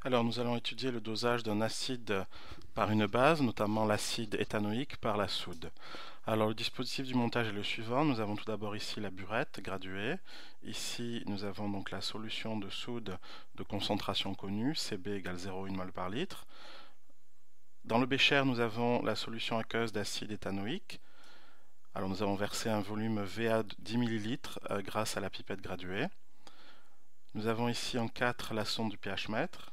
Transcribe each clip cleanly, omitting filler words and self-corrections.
Alors, nous allons étudier le dosage d'un acide par une base, notamment l'acide éthanoïque par la soude. Alors, le dispositif du montage est le suivant. Nous avons tout d'abord ici la burette graduée. Ici, nous avons donc la solution de soude de concentration connue, Cb égale 0,1 mol par litre. Dans le bécher, nous avons la solution aqueuse d'acide éthanoïque. Alors, nous avons versé un volume Va de 10 ml grâce à la pipette graduée. Nous avons ici en 4 la sonde du pH mètre.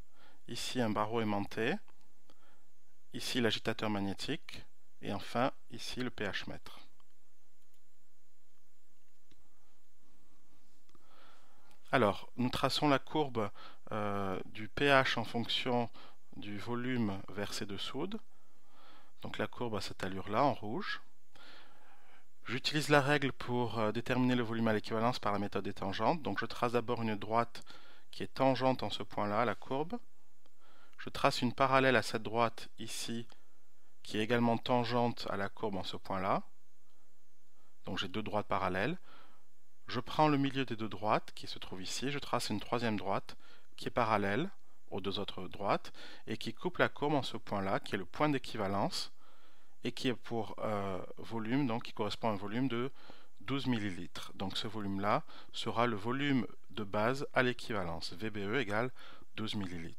Ici un barreau aimanté, ici l'agitateur magnétique, et enfin ici le pH mètre. Alors, nous traçons la courbe du pH en fonction du volume versé de soude. Donc la courbe a cette allure-là en rouge. J'utilise la règle pour déterminer le volume à l'équivalence par la méthode des tangentes. Donc je trace d'abord une droite qui est tangente en ce point-là à la courbe. Je trace une parallèle à cette droite ici, qui est également tangente à la courbe en ce point-là. Donc j'ai deux droites parallèles. Je prends le milieu des deux droites qui se trouve ici, je trace une troisième droite qui est parallèle aux deux autres droites et qui coupe la courbe en ce point-là, qui est le point d'équivalence et qui est pour volume, donc qui correspond à un volume de 12 ml. Donc ce volume-là sera le volume de base à l'équivalence, VBE égale 12 ml.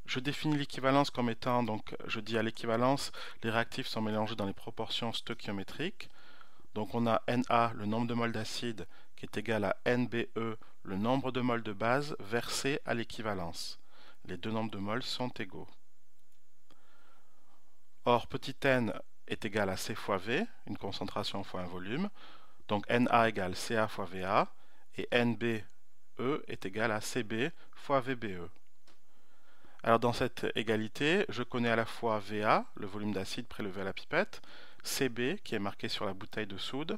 Je définis l'équivalence comme étant, donc je dis à l'équivalence, les réactifs sont mélangés dans les proportions stoichiométriques. Donc on a Na, le nombre de moles d'acide, qui est égal à NBE, le nombre de moles de base versé à l'équivalence. Les deux nombres de moles sont égaux. Or, petit n est égal à C fois V, une concentration fois un volume. Donc Na égale Ca fois Va, et NBE est égal à Cb fois VBE. Alors dans cette égalité, je connais à la fois Va, le volume d'acide prélevé à la pipette, Cb, qui est marqué sur la bouteille de soude,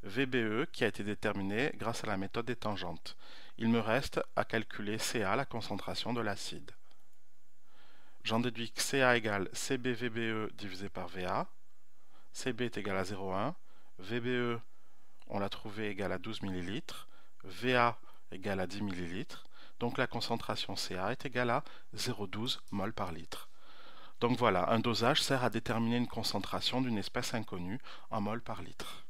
VBE, qui a été déterminé grâce à la méthode des tangentes. Il me reste à calculer Ca, la concentration de l'acide. J'en déduis que Ca égale CbVBE divisé par Va, Cb est égal à 0,1, VBE, on l'a trouvé égal à 12 ml, Va égale à 10 ml, donc la concentration Ca est égale à 0,12 mol par litre. Donc voilà, un dosage sert à déterminer une concentration d'une espèce inconnue en mol par litre.